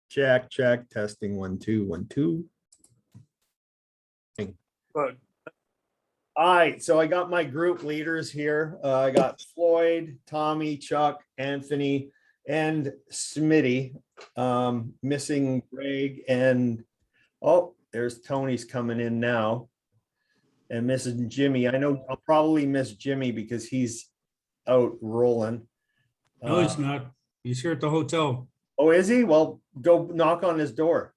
Check, check, testing 1 2 1 2. But All right, so I got my group leaders here. I got Floyd, Tommy, Chuck, Anthony, and Smitty. Missing Greg and oh, there's Tony's coming in now. And missing Jimmy. I know I'll probably miss Jimmy because he's out rolling. No, he's not. He's here at the hotel. Oh, is he? Well, go knock on his door.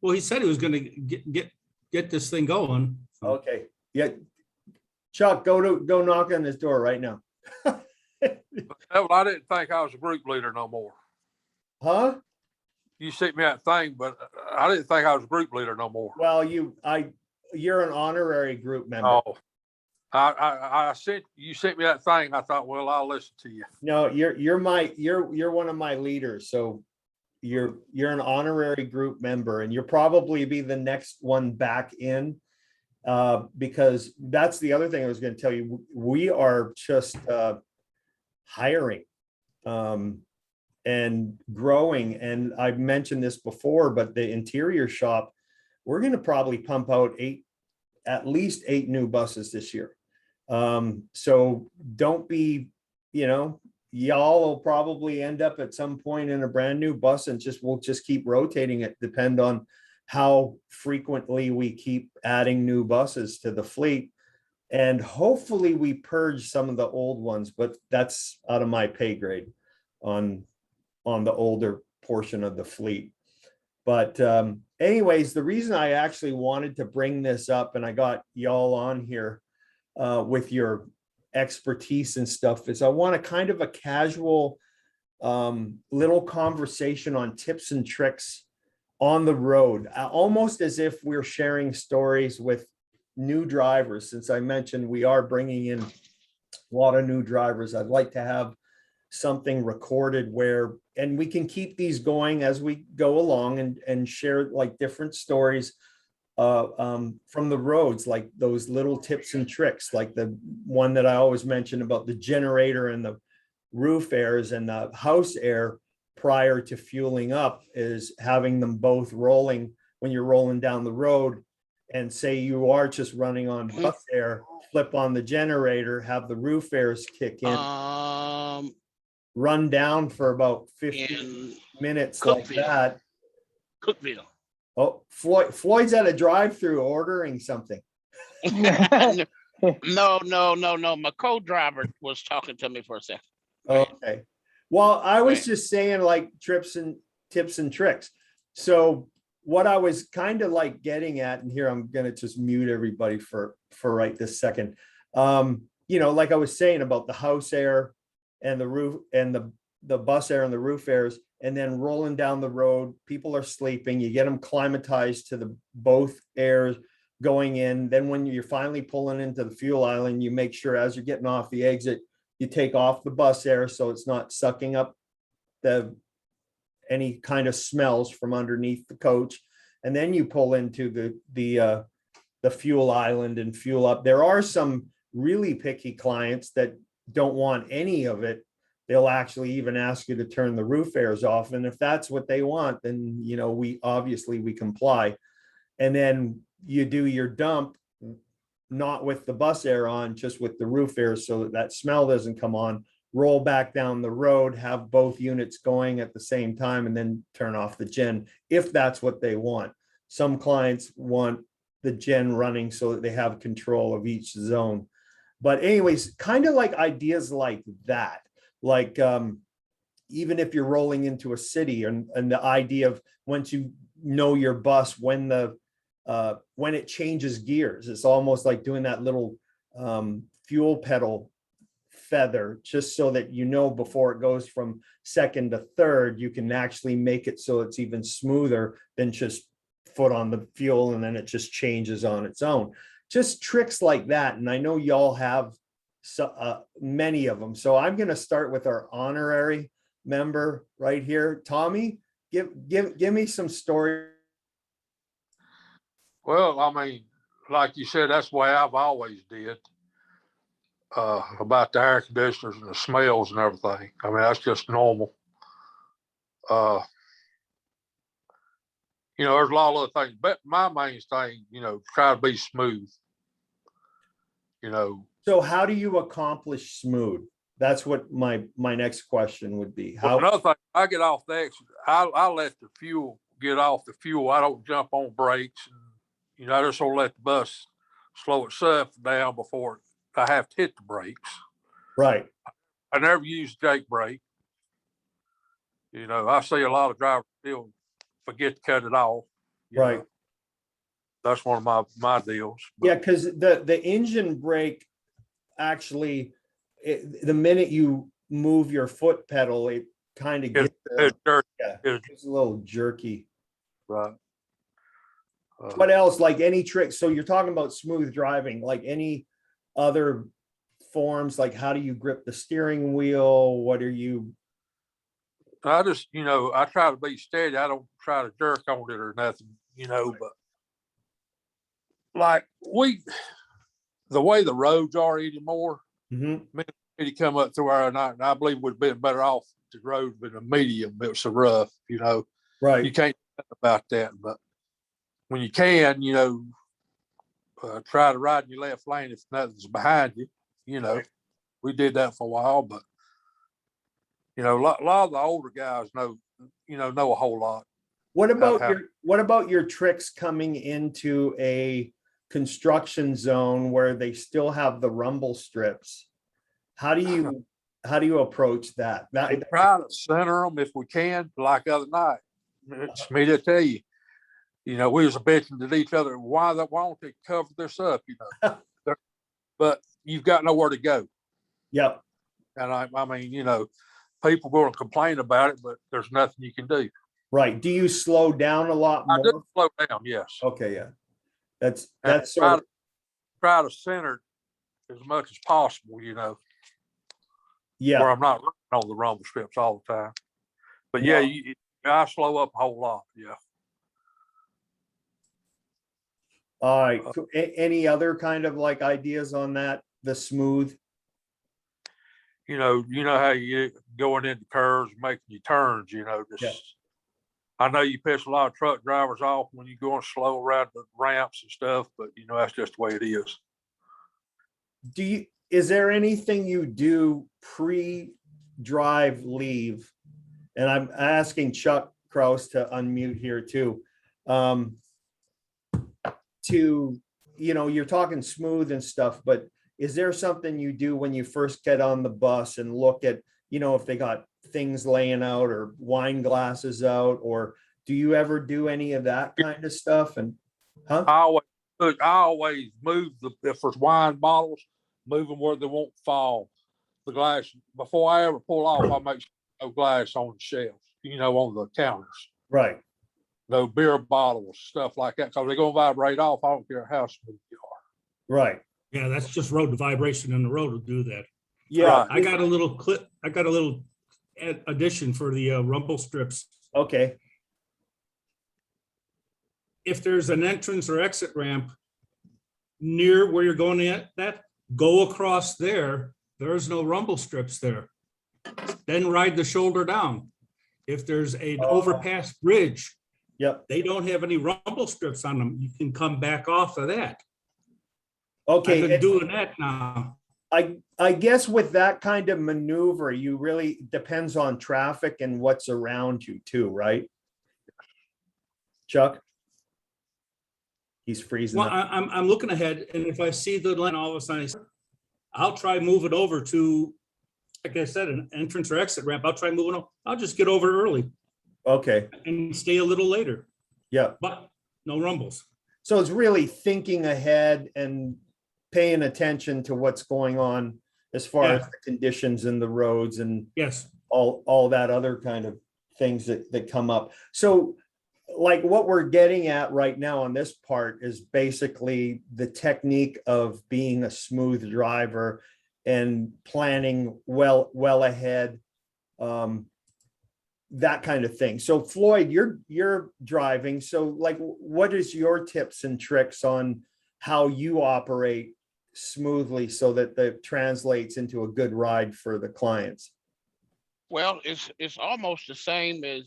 Well, he said he was gonna get this thing going. So, Okay. Yeah. Chuck, go knock on his door right now. hell, I didn't think I was a group leader no more. Huh? You sent me that thing, but I didn't think I was a group leader no more. Well, you're an honorary group member. Oh, I sent you sent me that thing. I thought, well, I'll listen to you. No, you're one of my leaders. So you're an honorary group member, and you'll probably be the next one back in. Because that's the other thing I was going to tell you. We are just hiring and growing. And I've mentioned this before, but the interior shop, we're going to probably pump out at least 8 new buses this year. So don't be, y'all will probably end up at some point in a brand new bus, and we'll just keep rotating it, depend on how frequently we keep adding new buses to the fleet. And hopefully we purge some of the old ones, but that's out of my pay grade on the older portion of the fleet. But anyways, the reason I actually wanted to bring this up, and I got y'all on here with your expertise and stuff, is I want a kind of a casual little conversation on tips and tricks on the road, almost as if we're sharing stories with new drivers. Since I mentioned we are bringing in a lot of new drivers, I'd like to have something recorded and we can keep these going as we go along and share like different stories from the roads, like those little tips and tricks, like the one that I always mention about the generator and the roof airs and the house air prior to fueling up, is having them both rolling when you're rolling down the road. And say you are just running on bus air, flip on the generator, have the roof airs kick in, run down for about 15 minutes like that. Cookville. Oh, Floyd's at a drive-through ordering something. No. My co-driver was talking to me for a second. Okay. Well, I was just saying like tips and tricks. So what I was kind of like getting at, and here I'm going to just mute everybody for right this second. Like I was saying about the house air and the roof and the bus air and the roof airs, and then rolling down the road, people are sleeping, you get them climatized to the both airs going in. Then when you're finally pulling into the fuel island, you make sure as you're getting off the exit, you take off the bus air so it's not sucking up any kind of smells from underneath the coach. And then you pull into the fuel island and fuel up. There are some really picky clients that don't want any of it. They'll actually even ask you to turn the roof airs off. And if that's what they want, then, we comply. And then you do your dump, not with the bus air on, just with the roof air, so that smell doesn't come on. Roll back down the road, have both units going at the same time, and then turn off the gen if that's what they want. Some clients want the gen running so that they have control of each zone. But anyways, kind of like ideas like that, like even if you're rolling into a city, and the idea of once you know your bus, when it changes gears, it's almost like doing that little fuel pedal feather, just so that before it goes from second to third, you can actually make it so it's even smoother than just foot on the fuel and then it just changes on its own. Just tricks like that. And I know y'all have many of them. So I'm going to start with our honorary member right here. Tommy, give me some story. Well, I mean, like you said, that's the way I've always did. About the air conditioners and the smells and everything. I mean, that's just normal. you know, there's a lot of other things, but my main thing, you know, try to be smooth. You know, So how do you accomplish smooth? That's what my next question would be. well, How, another thing, I get off the exit, I let the fuel get off the fuel. I don't jump on brakes. And, you know, I just don't let the bus slow itself down before I have to hit the brakes. right, I never use Jake brake. You know, I see a lot of drivers still forget to cut it off. You right. know, that's one of my deals. Yeah, because the engine brake actually, the minute you move your foot pedal, it kind of gets, It's dirty, yeah, it's it's a little jerky. right. What else? Like any tricks? So you're talking about smooth driving, like any other forms? Like how do you grip the steering wheel? What are you? I just, you know, I try to be steady. I don't try to jerk on it or nothing, you know, but like the way the roads are anymore, Mhm. to come up through our night, and I believe we'd been better off if the road been a medium. It was so rough, you know. You Right, can't do nothing about that, but when you can, you know, try to ride in your left lane if nothing's behind you. You know, we did that for a while, but you know, a lot of the older guys know a whole lot. what about how- your tricks coming into a construction zone where they still have the rumble strips? How do you approach that? We That try to center them if we can, like the other night. It's me to tell you, you know, we was bitching to each other, why don't they cover this up, you know? But you've got nowhere to go. Yep. And I mean, you know, people going to complain about it, but there's nothing you can do. Right. Do you slow down a lot I do more? slow down, yes. Okay, yeah. That's And sort of, try to center as much as possible, you know, yeah. where I'm not running on the rumble strips all the time. But yeah, I slow up a whole lot. Yeah. All right. Any other kind of like ideas on that? The smooth? You know how you going into curves, making your turns, you know, just, Yeah. I know you piss a lot of truck drivers off when you're going slow around the ramps and stuff, but you know, that's just the way it is. Is there anything you do pre-drive leave? And I'm asking Chuck Kraus to unmute here too. You're talking smooth and stuff, but is there something you do when you first get on the bus and look at, if they got things laying out or wine glasses out, or do you ever do any of that kind of stuff? And I always move if there's wine bottles, move them where they won't fall. The glass, before I ever pull off, I make sure no glass on the shelves, on the counters. Right. No beer bottles, stuff like that, because they're going to vibrate off. I don't care how smooth you are. Right. Yeah, that's just road, the vibration in the road will do that. Yeah. Right. I got a little clip, I got a little addition for the rumble strips. Okay. If there's an entrance or exit ramp near where you're going at that, go across there. There's no rumble strips there. Then ride the shoulder down. If there's an overpass bridge, Yep. they don't have any rumble strips on them. You can come back off of that. Okay. I've been doing that now. I guess with that kind of maneuver, you really depends on traffic and what's around you too, right? Chuck? He's freezing Well, up. I'm looking ahead, and if I see the line all of a sudden, I'll try moving over to, like I said, an entrance or exit ramp. I'll try moving over. I'll just get over early Okay. and stay a little later, Yeah. but no rumbles. So it's really thinking ahead and paying attention to what's going on as far as the conditions in the roads and Yes. all that other kind of things that come up. So like what we're getting at right now on this part is basically the technique of being a smooth driver and planning well ahead, that kind of thing. So Floyd, you're driving. So like, what is your tips and tricks on how you operate smoothly so that that translates into a good ride for the clients? Well, it's almost the same as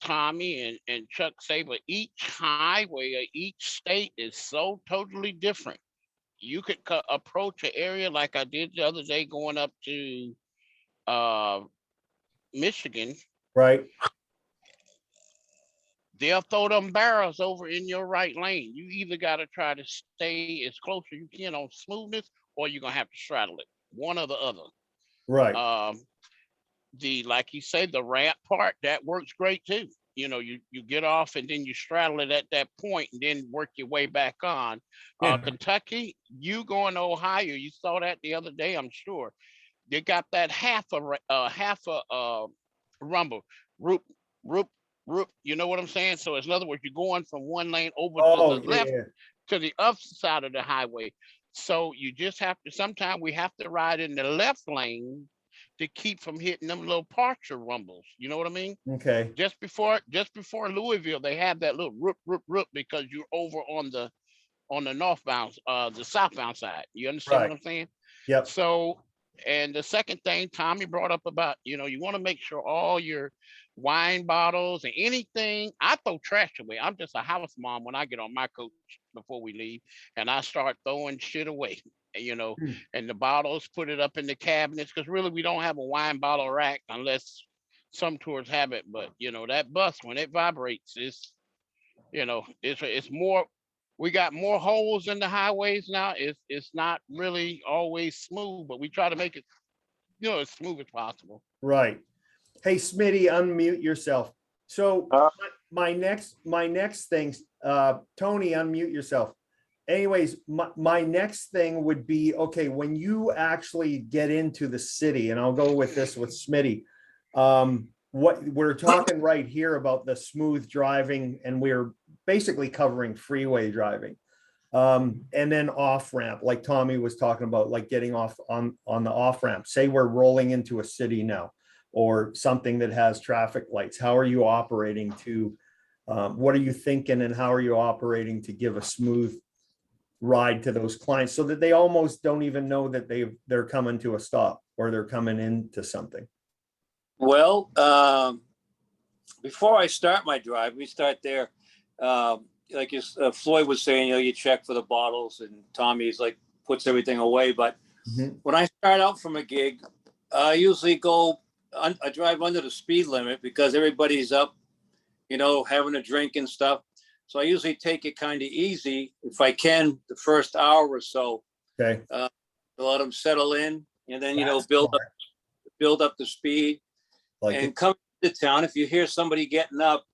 Tommy and Chuck say, but each highway or each state is so totally different. You could approach an area like I did the other day going up to uh Michigan. Right. They'll throw them barrels over in your right lane. You either got to try to stay as close as you can on smoothness, or you're gonna have to straddle it, one or the other. Right. The like you say, the ramp part that works great too. You get off and then you straddle it at that point and then work your way back on. Yeah. Kentucky, you going to Ohio, you saw that the other day, I'm sure. They got that half a rumble, roop, roop, roop. You know what I'm saying? So in other words, you're going from one lane over to Oh, the yeah, left yeah. to the other side of the highway. So you just have to, sometimes we have to ride in the left lane to keep from hitting them little partial rumbles. You know what I mean? Okay. Just before Louisville, they have that little roop, roop, roop because you're over on the northbound, the southbound side. You understand Right. what I'm saying? Yep. So, and the second thing Tommy brought up about, you want to make sure all your wine bottles and anything, I throw trash away. I'm just a house mom when I get on my coach before we leave, and I start throwing shit away, Hmm. and the bottles, put it up in the cabinets, because really we don't have a wine bottle rack unless some tours have it. But, that bus, when it vibrates, it's more, we got more holes in the highways now. It's not really always smooth, but we try to make it, as smooth as possible. Right. Hey, Smitty, unmute yourself. So my next thing, Tony, unmute yourself. Anyways, my next thing would be, okay, when you actually get into the city, and I'll go with this with Smitty, what we're talking right here about the smooth driving, and we're basically covering freeway driving. And then off ramp, like Tommy was talking about, like getting off on the off ramp. Say we're rolling into a city now, or something that has traffic lights. How are you operating to, what are you thinking, and how are you operating to give a smooth ride to those clients so that they almost don't even know that they're coming to a stop or they're coming into something? Well, before I start my drive, we start there. Like Floyd was saying, you check for the bottles, and Tommy's like puts everything away. But when I start out from a gig, I usually I drive under the speed limit because everybody's up, having a drink and stuff. So I usually take it kind of easy if I can the first hour or so. Okay. To let them settle in, and then That's build smart. up the speed. Like And it. come to town, if you hear somebody getting up,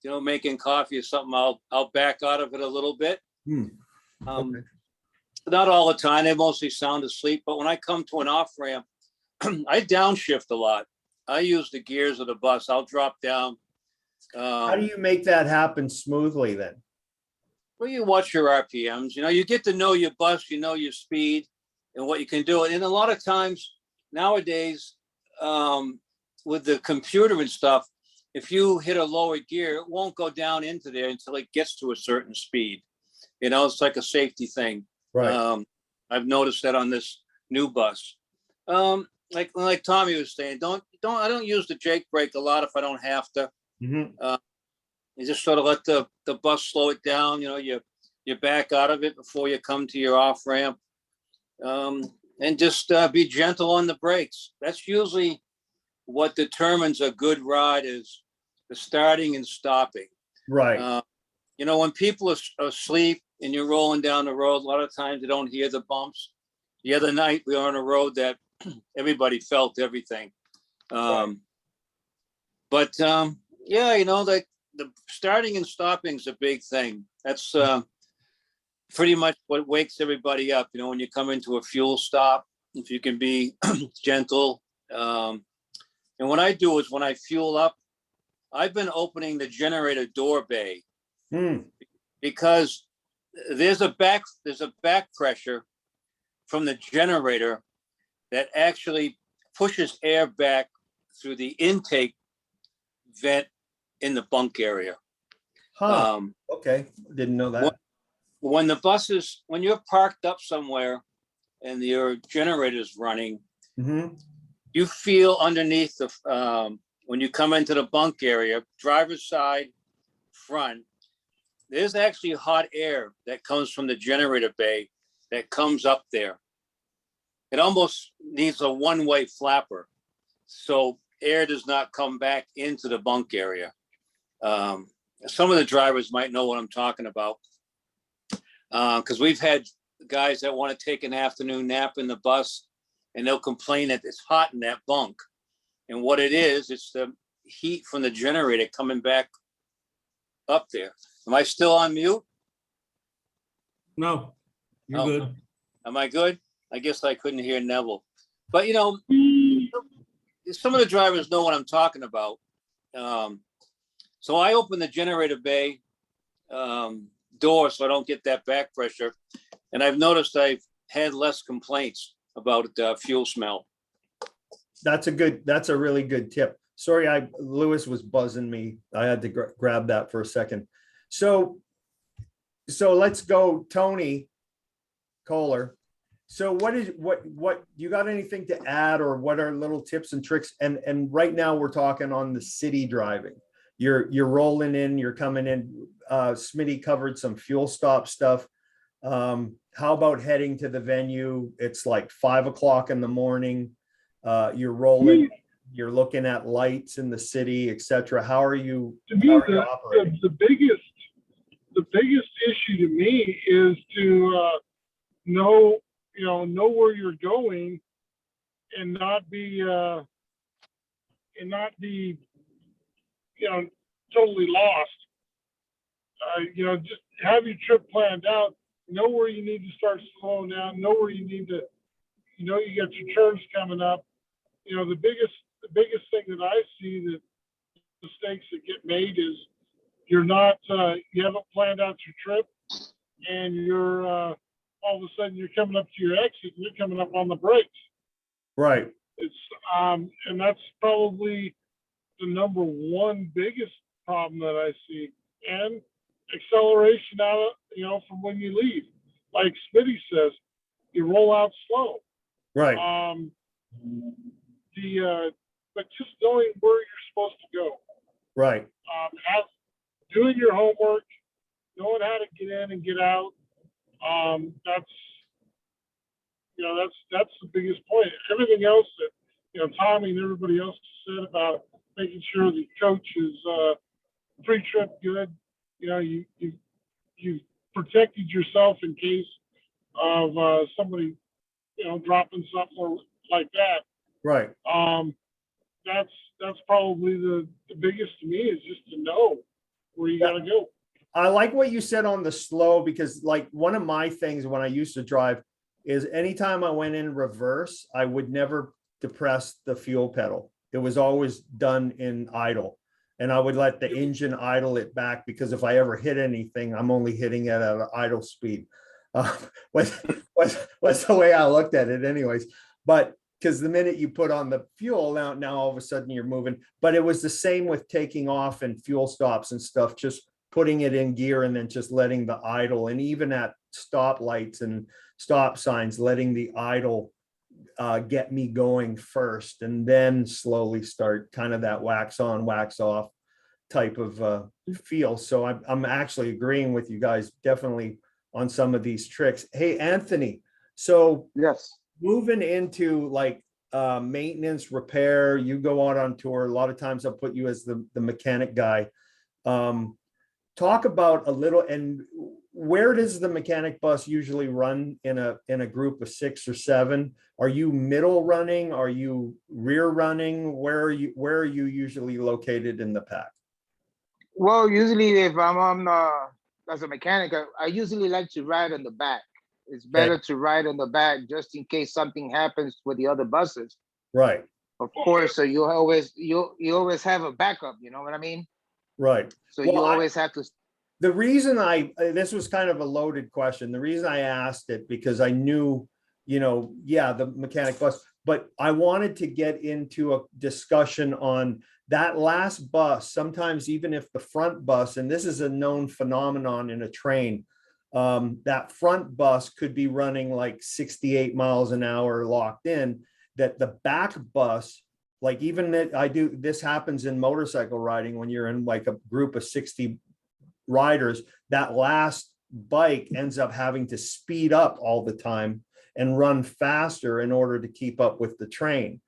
making coffee or something, I'll back out of it a little bit. Okay. Not all the time. They mostly sound asleep. But when I come to an off ramp, I downshift a lot. I use the gears of the bus. I'll drop down. How do you make that happen smoothly then? Well, you watch your RPMs. You get to know your bus. Your speed and what you can do. And a lot of times nowadays, with the computer and stuff, if you hit a lower gear, it won't go down into there until it gets to a certain speed. It's like a safety thing. Right. I've noticed that on this new bus. Like Tommy was saying, I don't use the Jake brake a lot if I don't have to. You just sort of let the bus slow it down. You back out of it before you come to your off ramp, and just be gentle on the brakes. That's usually what determines a good ride, is the starting and stopping. Right. When people are asleep and you're rolling down the road, a lot of times they don't hear the bumps. The other night we were on a road that everybody felt everything. Right. But like the starting and stopping is a big thing. That's pretty much what wakes everybody up. When you come into a fuel stop, if you can be gentle. And what I do is when I fuel up, I've been opening the generator door bay because there's a back pressure from the generator that actually pushes air back through the intake vent in the bunk area. Okay. Didn't know that. When you're parked up somewhere and your generator's running, you feel underneath the, when you come into the bunk area, driver's side, front, there's actually hot air that comes from the generator bay that comes up there. It almost needs a one-way flapper, so air does not come back into the bunk area. Some of the drivers might know what I'm talking about, because we've had guys that want to take an afternoon nap in the bus, and they'll complain that it's hot in that bunk. And what it is, it's the heat from the generator coming back up there. Am I still on mute? No, you're Oh. good. Am I good? I guess I couldn't hear Neville. But, you know, some of the drivers know what I'm talking about. So I open the generator bay door so I don't get that back pressure. And I've noticed I've had less complaints about fuel smell. That's a really good tip. Sorry, Lewis was buzzing me. I had to grab that for a second. So let's go, Tony Kohler. So what you got anything to add, or what are little tips and tricks? And right now we're talking on the city driving. You're rolling in, you're coming in. Smitty covered some fuel stop stuff. How about heading to the venue? It's like 5 o'clock in the morning. You're rolling, you're looking at lights in the city, etc. How are you operating? The biggest issue to me is to know where you're going and not be totally lost. Just have your trip planned out, know where you need to start slowing down, know where you need to, you got your turns coming up. The biggest thing that I see that mistakes that get made is you haven't planned out your trip, and you're all of a sudden you're coming up to your exit and you're coming up on the brakes. Right. It's and that's probably the number one biggest problem that I see. And acceleration out of, from when you leave. Like Smitty says, you roll out slow. Right. But just knowing where you're supposed to go. Right. Doing your homework, knowing how to get in and get out. That's the biggest point. Everything else that Tommy and everybody else said about making sure the coach is pre-trip good. You protected yourself in case of somebody dropping something like that. Right. That's probably the biggest to me, is just to know where you gotta go. I like what you said on the slow, because like one of my things when I used to drive is anytime I went in reverse, I would never depress the fuel pedal. It was always done in idle, and I would let the engine idle it back, because if I ever hit anything, I'm only hitting it at an idle speed. Was the way I looked at it anyways. But because the minute you put on the fuel, now all of a sudden you're moving. But it was the same with taking off and fuel stops and stuff, just putting it in gear and then just letting the idle, and even at stoplights and stop signs, letting the idle get me going first, and then slowly start kind of that wax on, wax off type of feel. So I'm actually agreeing with you guys definitely on some of these tricks. Hey, Anthony, so yes, moving into like maintenance, repair, you go out on tour. A lot of times I'll put you as the mechanic guy. Talk about a little, and where does the mechanic bus usually run in a group of 6 or 7? Are you middle running? Are you rear running? Where are you usually located in the pack? well, usually if I'm on as a mechanic, I usually like to ride in the back. It's better to ride in the back just in case something happens with the other buses. Right. Of course, so you always have a backup, you know what I mean? Right. So you always have to. The reason this was kind of a loaded question. The reason I asked it, because I knew, the mechanic bus, but I wanted to get into a discussion on that last bus. Sometimes even if the front bus, and this is a known phenomenon in a train, that front bus could be running like 68 miles an hour locked in. that the back bus, like even that I do, this happens in motorcycle riding when you're in like a group of 60 riders, that last bike ends up having to speed up all the time and run faster in order to keep up with the train.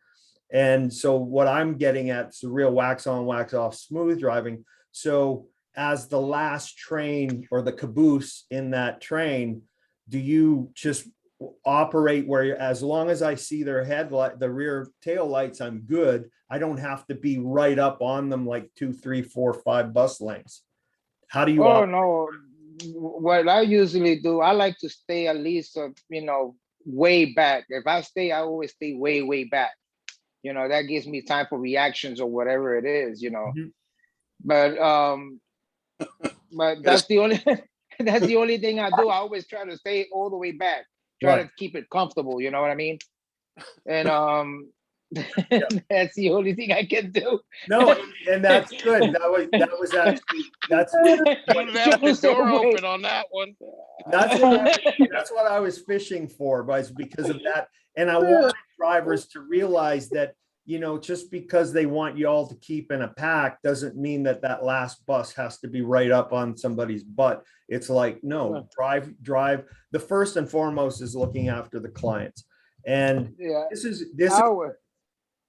And so what I'm getting at is the real wax on, wax off smooth driving. So as the last train or the caboose in that train, do you just operate where you're, as long as I see their headlight, the rear tail lights, I'm good. I don't have to be right up on them like 2, 3, 4, 5 bus lengths. How do you? Oh, no. What I usually do, I like to stay at least, way back. If I stay, I always stay way, way back. That gives me time for reactions or whatever it is, Mhm. But that's the only that's the only thing I do. I always try to stay all the way back, try to keep it comfortable, you know what I mean? And that's the only thing I can do. No, and that's good. That was actually that's You left Trying the to stay door away. open on that one. that's what I was fishing for, was because of that. And I wanted drivers to realize that, just because they want you all to keep in a pack doesn't mean that that last bus has to be right up on somebody's butt. It's like, no, drive. The first and foremost is looking after the clients. And Yeah. this I always,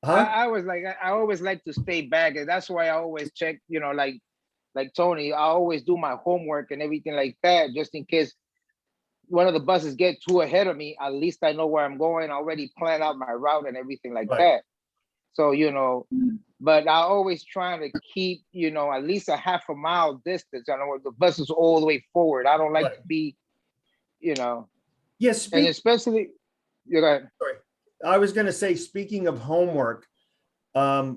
huh? I always like to stay back, and that's why I always check, like Tony, I always do my homework and everything like that, just in case one of the buses get too ahead of me. At least I know where I'm going. I already plan out my route and everything like Right. that. So, but I always try to keep, at least a half a mile distance. I know the bus is all the way forward. I don't like to be, Yes. and especially, go ahead. I was going to say, speaking of homework,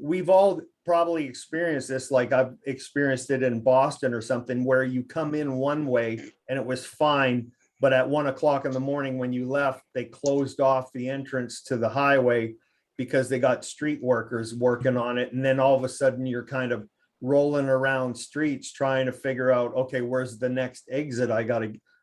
we've all probably experienced this, like I've experienced it in Boston or something, where you come in one way and it was fine, but at 1 o'clock in the morning when you left, they closed off the entrance to the highway because they got street workers working on it. And then all of a sudden you're kind of rolling around streets trying to figure out, okay, where's the next exit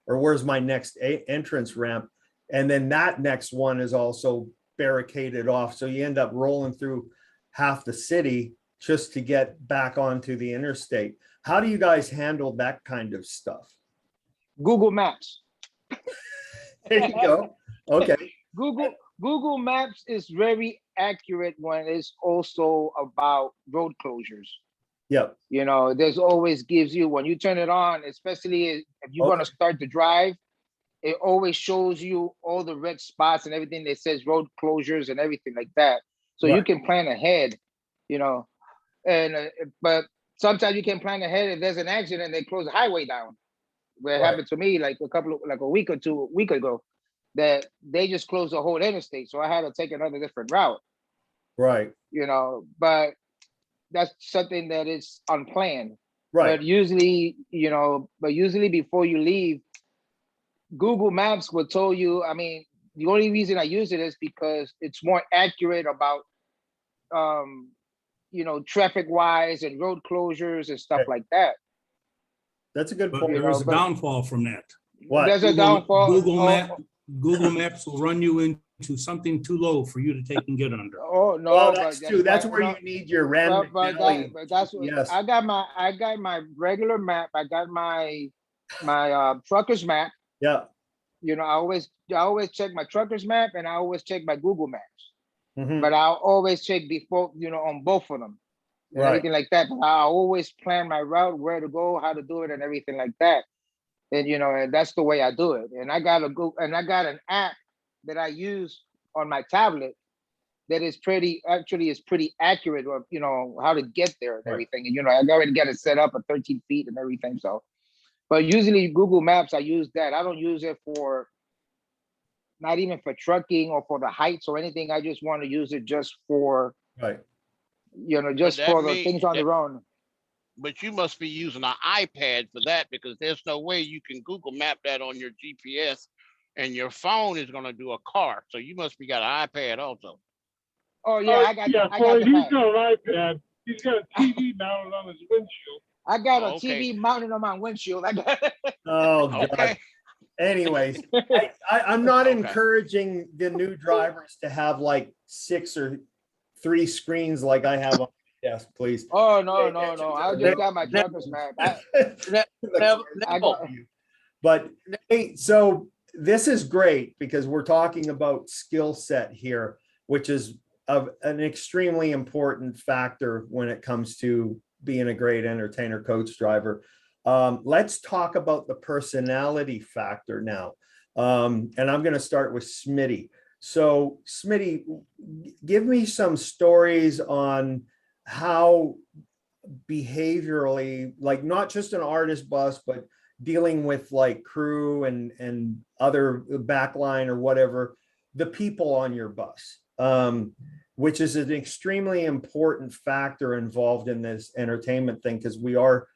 or where's my next entrance ramp? And then that next one is also barricaded off. So you end up rolling through half the city just to get back onto the interstate. How do you guys handle that kind of stuff? Google Maps. There you go. Okay. Google Maps is very accurate when it's also about road closures. Yep. There's always gives you, when you turn it on, especially if you want to start the drive, it always shows you all the red spots and everything that says road closures and everything like that. So you can plan ahead, and but sometimes you can plan ahead if there's an accident, they close the highway down. Where it happened to me like a week ago, that they just closed the whole interstate. So I had to take another different route. Right. But that's something that is unplanned. Right. But usually before you leave, Google Maps will tell you, the only reason I use it is because it's more accurate about, traffic wise and road closures and stuff like that. That's a good But point. there is a downfall from that. What? There's a downfall. Google Maps will run you into something too low for you to take and get under. Oh no, Well, that's true. That's where you need your random. But that's what Yes. I got my regular map. I got my trucker's map. Yeah. I always check my trucker's map, and I always check my Google Maps. Mhm. But I'll always check before, on both of them. And Right. everything like that. But I always plan my route, where to go, how to do it, and everything like that. And and that's the way I do it. And I got an app that I use on my tablet that is pretty accurate of how to get there and everything. And I already got it set up at 13 feet and everything. So, but usually Google Maps, I use that. I don't use it for, not even for trucking or for the heights or anything. I just want to use it just for, Right. just for the things on the road. But you must be using an iPad for that, because there's no way you can Google map that on your GPS, and your phone is going to do a car. So you must be got an iPad also. Oh yeah, I got he's got an iPad. He's got a TV mounted on his windshield. I got a TV mounted on my windshield. I got Oh God. Okay. Anyways, I'm not Okay. encouraging the new drivers to have like 6 or 3 screens like I have on my desk, please. Oh, no, no, no. I just got my Never- truckers map. Never- I got, But hey, so this is great because we're talking about skill set here, which is of an extremely important factor when it comes to being a great entertainer coach driver. Let's talk about the personality factor now. And I'm going to start with Smitty. So Smitty, give me some stories on how behaviorally, like not just an artist bus, but dealing with like crew and other backline or whatever, the people on your bus, which is an extremely important factor involved in this entertainment thing, because we are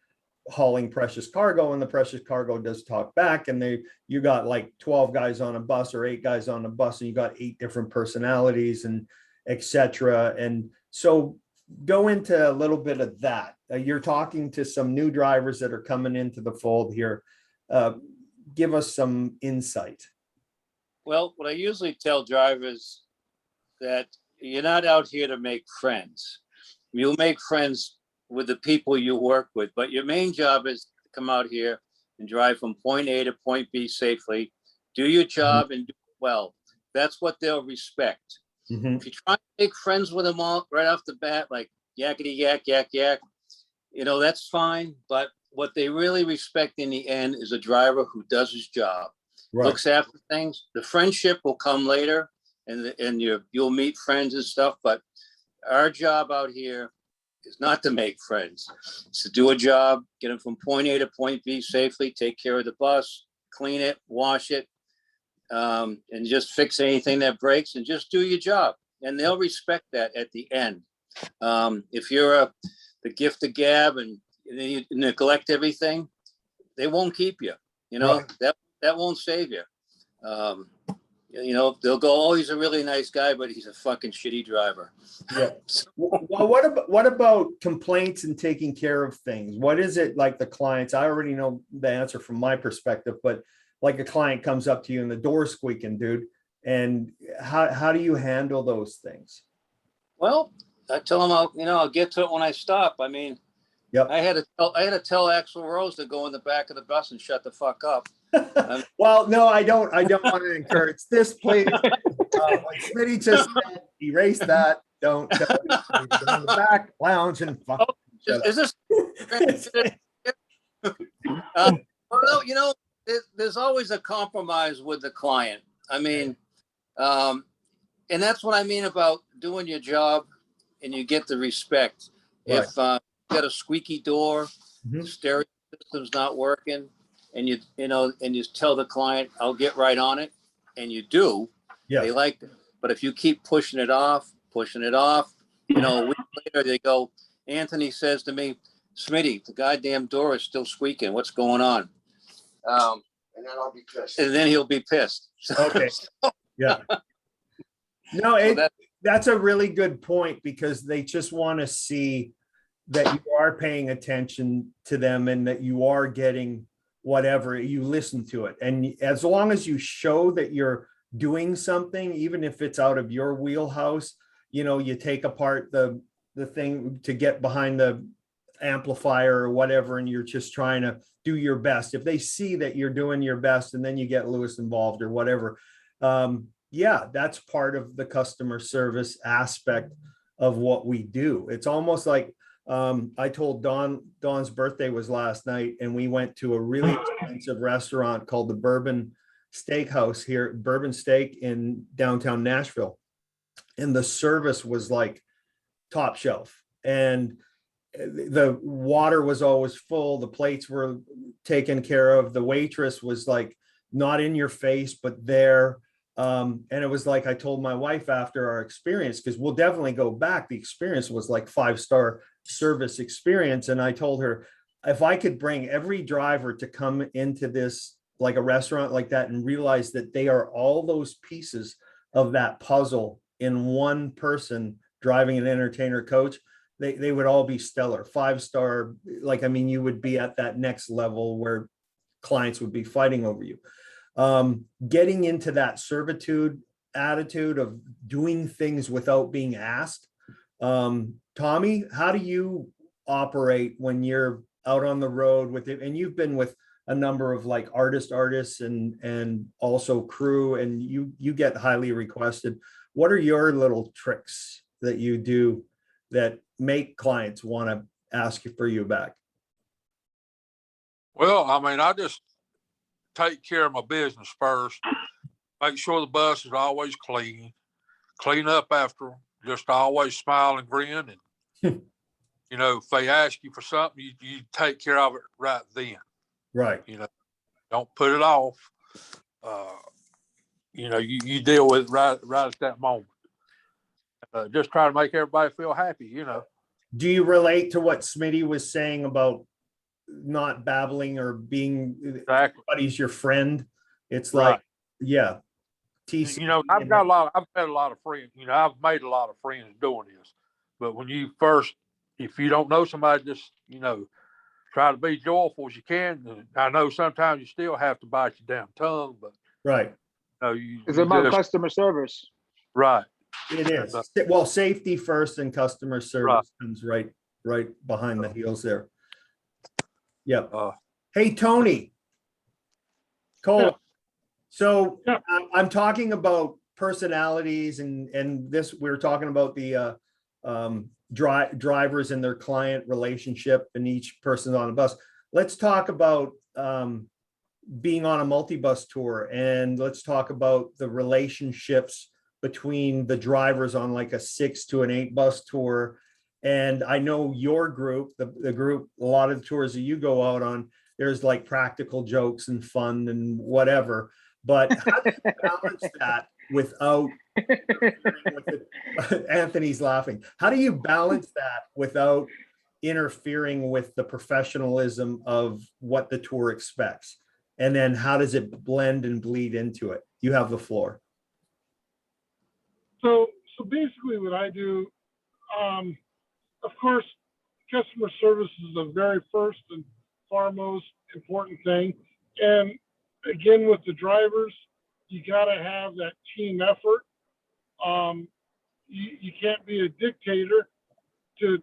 hauling precious cargo and the precious cargo does talk back, and you got like 12 guys on a bus or 8 guys on a bus, and you got 8 different personalities and etc. And so go into a little bit of that. You're talking to some new drivers that are coming into the fold here. Give us some insight. Well, what I usually tell drivers that you're not out here to make friends. You'll make friends with the people you work with, but your main job is to come out here and drive from point A to point B safely, do your job and do it well. That's what they'll respect. Mhm. If you try to make friends with them all right off the bat, like yakety yak, yak, yak, that's fine. But what they really respect in the end is a driver who does his job, Right. looks after things. The friendship will come later, and you'll meet friends and stuff. But our job out here is not to make friends. It's to do a job, get them from point A to point B safely, take care of the bus, clean it, wash it, and just fix anything that breaks, and just do your job. And they'll respect that at the end. If you're the gift of gab and you neglect everything, they won't keep you. Right. That won't save you. They'll go, oh, he's a really nice guy, but he's a fucking shitty driver. Yeah. Well, what about complaints and taking care of things? What is it like the clients? I already know the answer from my perspective, but like a client comes up to you and the door's squeaking, dude. And how do you handle those things? Well, I tell them I'll get to it when I stop. I mean, Yep. I had to tell Axl Rose to go in the back of the bus and shut the fuck up. Well, no, I don't want to encourage this, please. Like Smitty just said, erase that. Don't tell me. Go in the back lounge and fuck. Is this? There's always a compromise with the client. I mean, and that's what I mean about doing your job and you get the respect. Right. If you got a squeaky door, Mhm. stereo system's not working, and you tell the client, I'll get right on it, and you do, Yeah. they like it. But if you keep pushing it off, a week later they go, Anthony says to me, Smitty, the goddamn door is still squeaking. What's going on? And then I'll be pissed. And then he'll be pissed. Okay. Yeah. No, that's a really good point, because they just want to see that you are paying attention to them and that you are getting whatever, you listen to it. And as long as you show that you're doing something, even if it's out of your wheelhouse, you take apart the thing to get behind the amplifier or whatever, and you're just trying to do your best. If they see that you're doing your best and then you get Lewis involved or whatever, yeah, that's part of the customer service aspect of what we do. It's almost like I told Dawn's birthday was last night, and we went to a really expensive restaurant called the Bourbon Steakhouse here, Bourbon Steak in downtown Nashville. And the service was like top shelf. And the water was always full. The plates were taken care of. The waitress was like not in your face, but there. And it was like, I told my wife after our experience, because we'll definitely go back. The experience was like 5-star service experience. And I told her, if I could bring every driver to come into this, like a restaurant like that, and realize that they are all those pieces of that puzzle in one person driving an entertainer coach, they would all be stellar. 5-star, you would be at that next level where clients would be fighting over you. Getting into that servitude attitude of doing things without being asked. Tommy, how do you operate when you're out on the road with it? And you've been with a number of like artists and also crew, and you get highly requested. What are your little tricks that you do that make clients want to ask you for you back? Well, I mean, I just take care of my business first. Make sure the bus is always clean up after 'em, just always smile and grin. And, you know, if they ask you for something, you take care of it right then. Right. You know, don't put it off. You know, you deal with it right at that moment. Just try to make everybody feel happy, you know. Do you relate to what Smitty was saying about not babbling or being Exactly. everybody's your friend? It's like, Right. yeah. You know, I've met a lot of friends, you know, I've made a lot of friends doing this. But when if you don't know somebody, just, you know, try to be joyful as you can. And I know sometimes you still have to bite your damn tongue, but right. you know, It's you about just, customer service. right. It is. Well, safety first and customer service comes right behind the heels there. Yep. Hey, Tony. Cole. Yeah. So Yeah. I'm talking about personalities and this, we were talking about the drivers and their client relationship and each person on a bus. Let's talk about being on a multi-bus tour, and let's talk about the relationships between the drivers on like a 6 to an 8 bus tour. And I know your group, the group, a lot of the tours that you go out on, there's like practical jokes and fun and whatever. But how do you balance that without Anthony's laughing? How do you balance that without interfering with the professionalism of what the tour expects? And then how does it blend and bleed into it? You have the floor. So basically what I do, of course, customer service is the very first and foremost important thing. And again, with the drivers, you got to have that team effort. You can't be a dictator to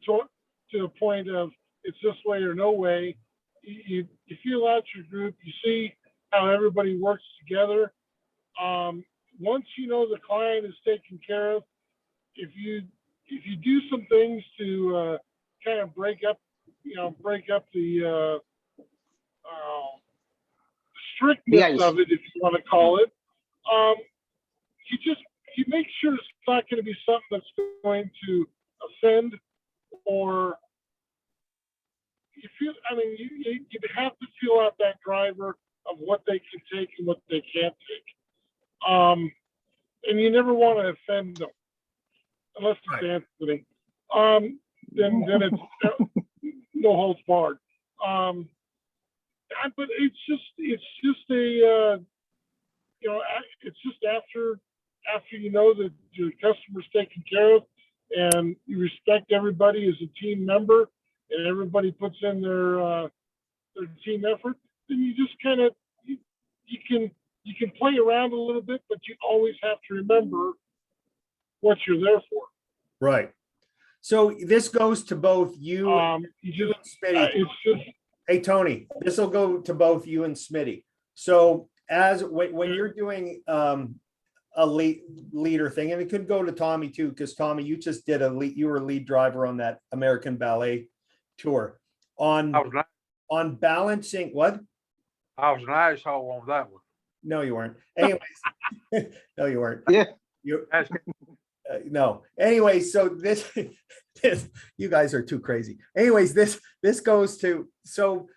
the point of it's this way or no way. You feel out your group, you see how everybody works together. Once you know the client is taken care of, if you do some things to kind of break up the strictness of it, if you want to call it, you make sure it's not going to be something that's going to offend or you have to feel out that driver of what they can take and what they can't take. And you never want to offend them unless it's Anthony. Then it's no holds barred. But it's just a it's just after you know that your customer's taken care of and you respect everybody as a team member and everybody puts in their team effort, then you just kind of you can play around a little bit, but you always have to remember what you're there for. Right. So this goes to both you and Smitty. Hey, Tony, this will go to both you and Smitty. So when you're doing a leader thing, and it could go to Tommy too, because Tommy, you just did you were a lead driver on that American Ballet tour. On balancing what? I was an asshole on that one. No, you weren't. Anyways, no, you weren't. Yeah. No. Anyway, so this you guys are too crazy. Anyways, this goes to, so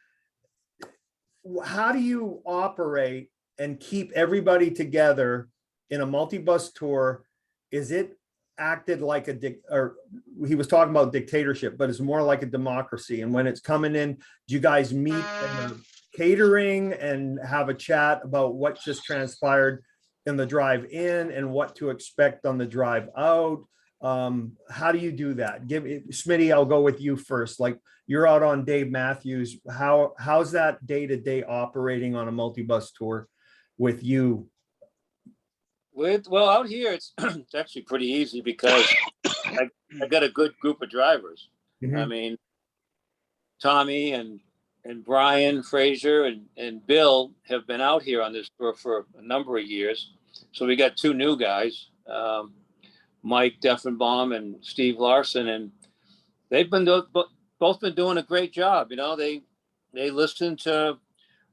how do you operate and keep everybody together in a multi-bus tour? Is it acted like or he was talking about dictatorship, but it's more like a democracy? And when it's coming in, do you guys meet in the catering and have a chat about what just transpired in the drive in and what to expect on the drive out? How do you do that? Smitty, I'll go with you first. Like, you're out on Dave Matthews. How's that day-to-day operating on a multi-bus tour with you? Well, out here, it's actually pretty easy because I got a good group of drivers. I Mhm. mean, Tommy and Brian Frazier and Bill have been out here on this tour for a number of years. So we got two new guys, Mike Deffenbaum and Steve Larson, and they've been both been doing a great job. You know, they listen to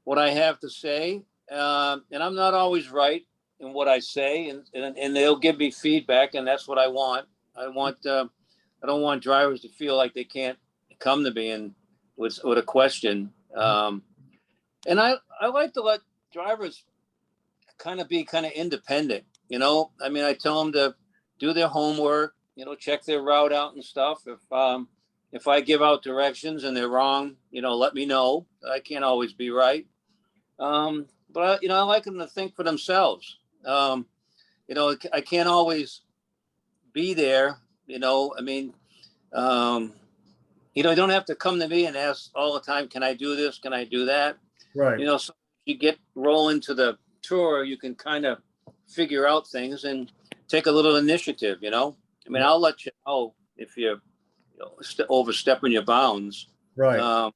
what I have to say, and I'm not always right in what I say, and they'll give me feedback, and that's what I want. I don't want drivers to feel like they can't come to me and with a question. And I like to let drivers kind of be kind of independent. You know, I mean, I tell them to do their homework, you know, check their route out and stuff. If I give out directions and they're wrong, you know, let me know. I can't always be right. But you know, I like them to think for themselves. You know, I can't always be there. You know, I mean, you know, you don't have to come to me and ask all the time, can I do this? Can I do that? Right. You know, so you get rolling to the tour, you can kind of figure out things and take a little initiative, you know? I mean, I'll let you know if you're overstepping your bounds. Right.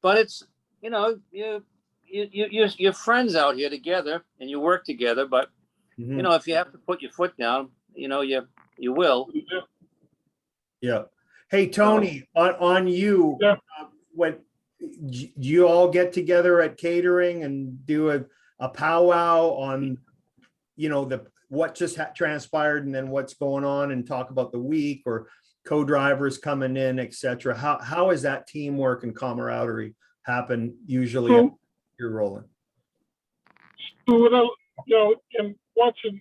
But it's, you know, you're friends out here together and you work together. But, Mhm. you know, if you have to put your foot down, you know, you will. Yeah. Hey, Tony, on you, Yeah. when do you all get together at catering and do a powwow on, you know, what just transpired and then what's going on, and talk about the week, or co-drivers coming in, etc. How is that teamwork and camaraderie happen usually So- if you're rolling? So what I, you know, and watching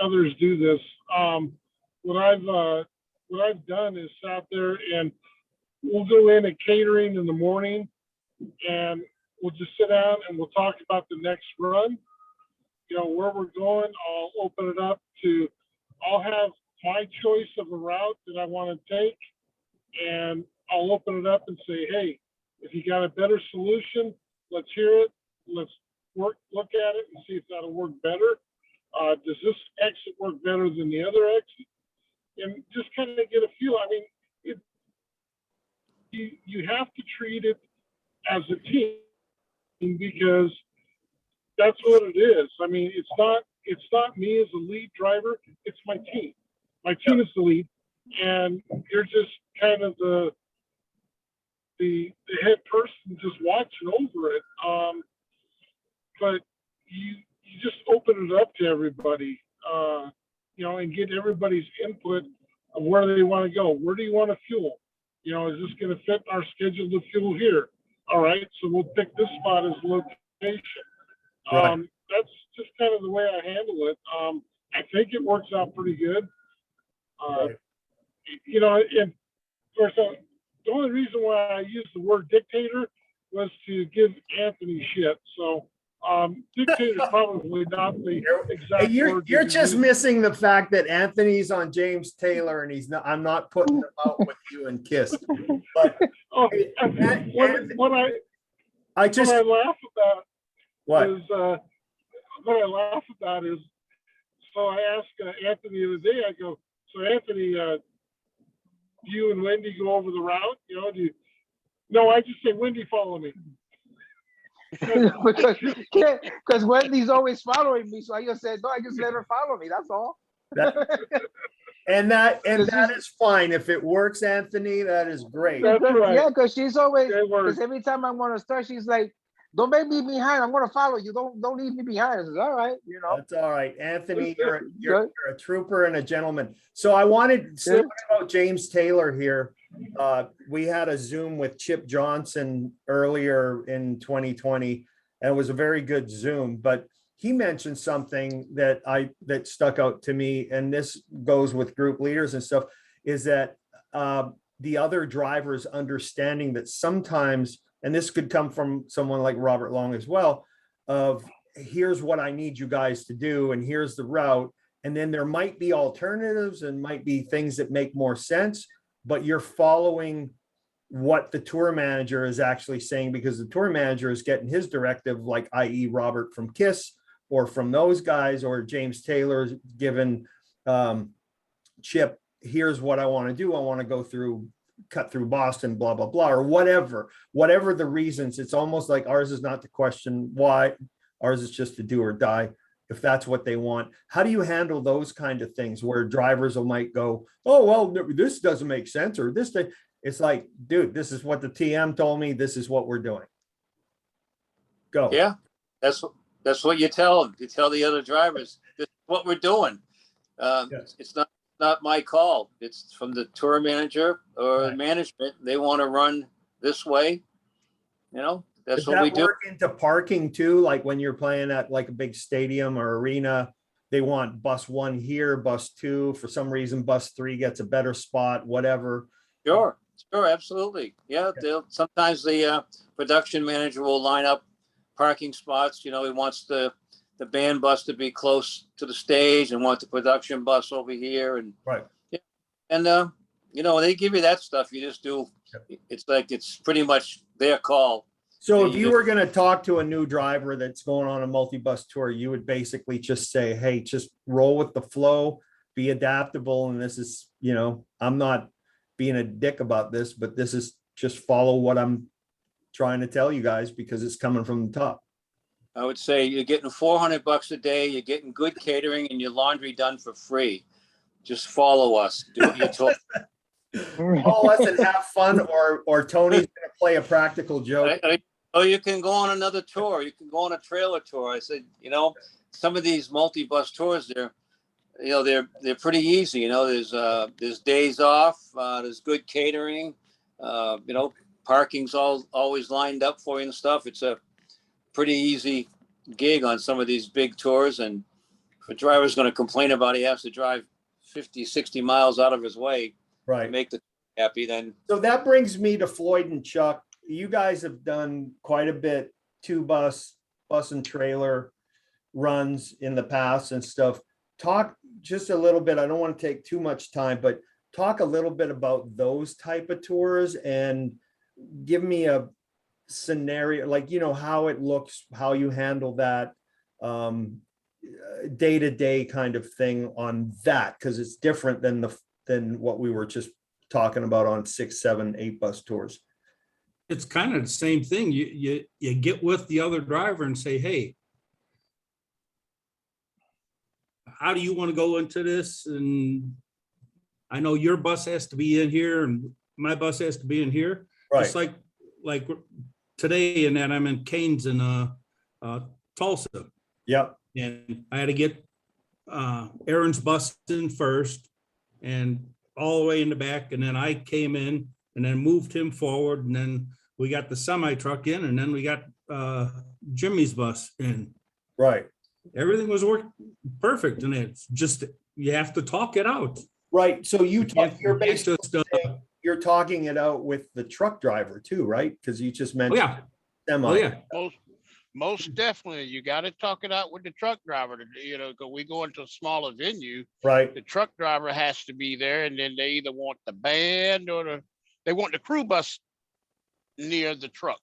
others do this, what I've done is sat there and we'll go in at catering in the morning and we'll just sit down and we'll talk about the next run, you know, where we're going. I'll open it up to, I'll have my choice of a route that I want to take, and I'll open it up and say, hey, if you got a better solution, let's hear it. Let's look at it and see if that'll work better. Does this exit work better than the other exit? And just kind of get a feel. I mean, you have to treat it as a team because that's what it is. I mean, it's not me as a lead driver. It's my team. My team is the lead, and you're just kind of the head person just watching over it. But you just open it up to everybody, you know, and get everybody's input of where they want to go. Where do you want to fuel? You know, is this going to fit our schedule to fuel here? All right, so we'll pick this spot as location. Right. That's just kind of the way I handle it. I think it works out pretty good. Right. You know, and of course, the only reason why I used the word dictator was to give Anthony shit. So dictator is probably not the exact Hey, word. you're to just use. missing the fact that Anthony's on James Taylor and I'm not putting him out with you and Kiss. But Oh, Hey, what I just, I laugh about what? is so I asked Anthony the other day. I go, so Anthony, do you and Wendy go over the route? You know, No, I just say, Wendy, follow me. Because Wendy's always following me, so I just said, no, I just let her follow me. That's all. And that is fine. If it works, Anthony, that is great. That's right. Yeah, because she's always, It works. because every time I want to start, she's like, don't make me behind. I'm going to follow you. Don't leave me behind. I said, all right, you know. That's all right. Anthony, you're a trooper and a gentleman. So I wanted to talk about James Taylor here. We had a Zoom with Chip Johnson earlier in 2020, and it was a very good Zoom, but he mentioned something that stuck out to me, and this goes with group leaders and stuff, is that the other drivers understanding that sometimes, and this could come from someone like Robert Long as well, of here's what I need you guys to do, and here's the route. And then there might be alternatives and might be things that make more sense, but you're following what the tour manager is actually saying, because the tour manager is getting his directive, like i.e. Robert from KISS, or from those guys, or James Taylor's given Chip, here's what I want to do. I want to go through, cut through Boston, blah, blah, blah, or whatever the reasons. It's almost like ours is not to question why, ours is just to do or die. If that's what they want. How do you handle those kind of things where drivers might go, oh, well, this doesn't make sense, or this thing? It's like, dude, this is what the TM told me. This is what we're doing. Go. Yeah, that's what you tell them. You tell the other drivers, this is what we're doing. Yes. It's not my call. It's from the tour manager or Right. management. They want to run this way. You know, that's Does what that we do. work into parking too? Like when you're playing at like a big stadium or arena, they want bus 1 here, bus 2. For some reason, bus 3 gets a better spot, whatever. Sure, absolutely. Yeah, sometimes the production manager will line up parking spots. You know, he wants the band bus to be close to the stage and want the production bus over here. And Right. yeah, and you know, they give you that stuff. You just do. It's like it's pretty much their call. So And if you you just- were going to talk to a new driver that's going on a multi-bus tour, you would basically just say, hey, just roll with the flow, be adaptable. And this is, you know, I'm not being a dick about this, but this is just follow what I'm trying to tell you guys because it's coming from the top. I would say you're getting $400 a day. You're getting good catering and your laundry done for free. Just follow us. Do what you're told. Call us and have fun, or Tony's going to play a practical joke. Oh, you can go on another tour. You can go on a trailer tour. I said, you know, some of these multi-bus tours, they're pretty easy. You know, there's days off. There's good catering. You know, parking's always lined up for you and stuff. It's a pretty easy gig on some of these big tours. And if a driver's going to complain about he has to drive 50, 60 miles out of his way to Right. make the happy, then So that brings me to Floyd and Chuck. You guys have done quite a bit, 2 bus and trailer runs in the past and stuff. Talk just a little bit. I don't want to take too much time, but talk a little bit about those type of tours and give me a scenario, like, you know, how it looks, how you handle that day-to-day kind of thing on that, because it's different than what we were just talking about on 6, 7, 8 bus tours. It's kind of the same thing. You get with the other driver and say, hey, how do you want to go into this? And I know your bus has to be in here and my bus has to be in here. Right. Just like today, and then I'm in Canes in Tulsa. Yep. And I had to get Aaron's bus in first and all the way in the back. And then I came in and then moved him forward. And then we got the semi truck in, and then we got Jimmy's bus in. Right. Everything was working perfect. And it's just, you have to talk it out. Right. So you're You can't basically just, saying you're talking it out with the truck driver too, right? Because you just oh mentioned yeah, semi. oh yeah. Most definitely, you got to talk it out with the truck driver. You know, because we go into a smaller venue, Right. the truck driver has to be there, and then they either want the band or they want the crew bus near the truck.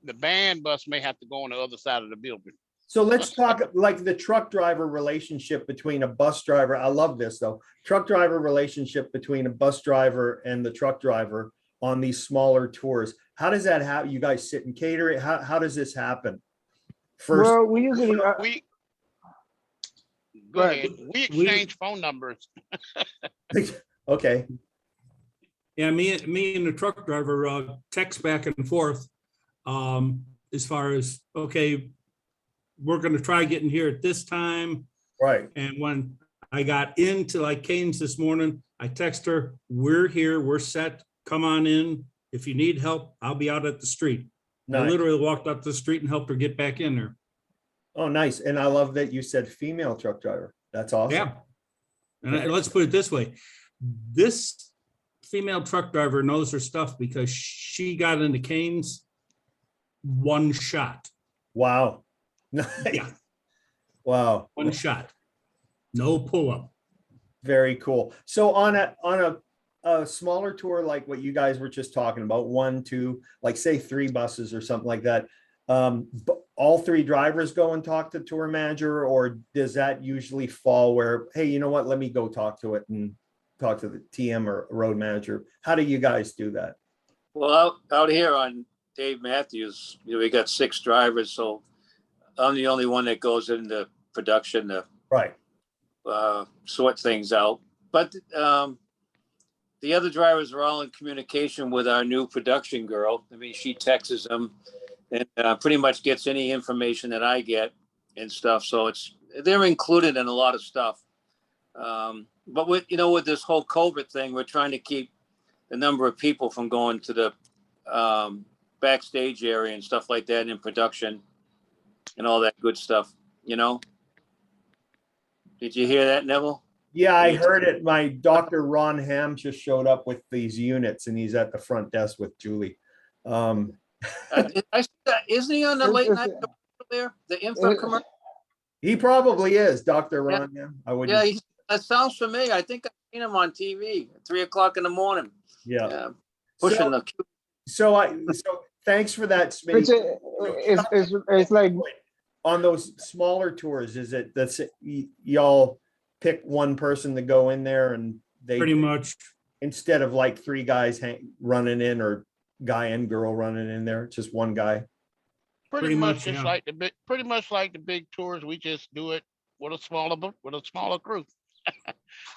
The band bus may have to go on the other side of the building. So let's talk like the truck driver relationship between a bus driver. I love this though. Truck driver relationship between a bus driver and the truck driver on these smaller tours. How does that happen? You guys sit and cater it? How does this happen? First, Well, we usually We Go go ahead. ahead. We exchange phone numbers. okay. Yeah, me and the truck driver text back and forth as far as, okay, we're going to try getting here at this time. Right. And when I got into like Canes this morning, I text her, we're here, we're set, come on in. If you need help, I'll be out at the street. I Nice. literally walked up the street and helped her get back in there. Oh, nice. And I love that you said female truck driver. That's awesome. Yeah. And let's put it this way. This female truck driver knows her stuff because she got into Canes one shot. Wow. Nice. Yeah. Wow. One shot. No pull-up. Very cool. So on a smaller tour like what you guys were just talking about, 1, 2, like say 3 buses or something like that, But all three drivers go and talk to tour manager, or does that usually fall where, hey, you know what, let me go talk to it and talk to the TM or road manager? How do you guys do that? Well, out here on Dave Matthews, we got 6 drivers, so I'm the only one that goes into production to Right. sort things out. But the other drivers are all in communication with our new production girl. I mean, she texts them and pretty much gets any information that I get and stuff. So they're included in a lot of stuff. But with this whole COVID thing, we're trying to keep the number of people from going to the backstage area and stuff like that in production and all that good stuff. Did you hear that, Neville? Yeah, I heard it. My Dr. Ron Ham just showed up with these units and he's at the front desk with Julie. I see that. Isn't he on the late night there? The info commercial? He probably is, Dr. Ron. Yeah, I would. Yeah, that sounds familiar. I think I've seen him on TV at 3 o'clock in the morning. Yeah. Pushing the. So thanks for that, Smitty. It's like On those smaller tours, is it that's y'all pick one person to go in there and they Pretty much. instead of like 3 guys running in or guy and girl running in there, just one guy? Pretty much just yeah. like pretty much like the big tours. We just do it with a smaller crew.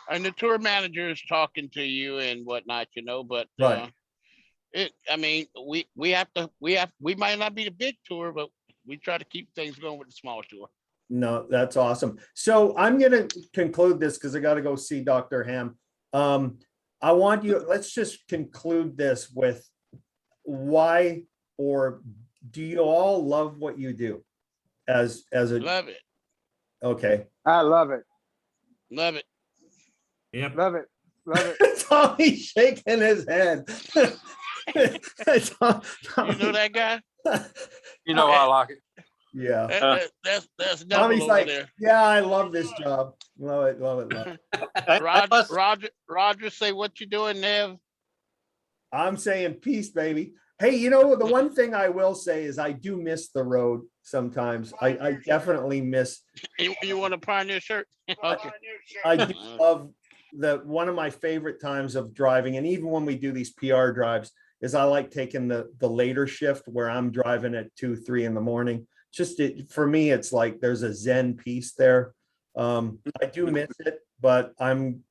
And the tour manager is talking to you and whatnot, but Right. I mean, we might not be the big tour, but we try to keep things going with the smaller tour. No, that's awesome. So I'm going to conclude this because I got to go see Dr. Ham. I want you, let's just conclude this with why, or do you all love what you do as a, Love it. okay. I love it. Love it. Yep. Love it. Love it. Tommy's shaking his head. You know that guy? I like it. Yeah. That's Tommy's Neville over like, there. yeah, I love this job. Love it, love it, love it. Roger, say what you doing, Nev? I'm saying peace, baby. Hey, the one thing I will say is I do miss the road sometimes. I definitely miss. You want a Pioneer shirt? Okay. I do love one of my favorite times of driving, and even when we do these PR drives, is I like taking the later shift where I'm driving at 2, 3 in the morning. For me, it's like there's a Zen peace there. I do miss it, but I'm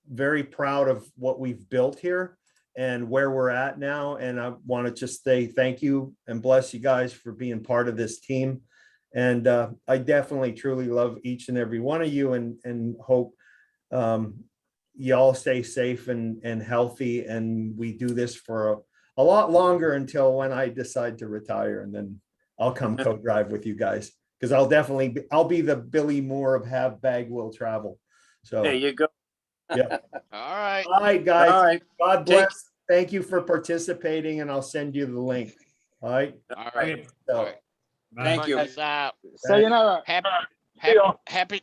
very proud of what we've built here and where we're at now. And I want to just say thank you and bless you guys for being part of this team. And I definitely, truly love each and every one of you and hope you all stay safe and healthy. And we do this for a lot longer until when I decide to retire, and then I'll come co-drive with you guys, because I'll be the Billy Moore of Have Bag Will Travel. So There you go. yeah. All right. All right, guys. All right. God bless. Thank you for participating, and I'll send you the link. All right. All right. So, All right. Thank you. Peace out. Sayonara. Happy, See y'all. happy,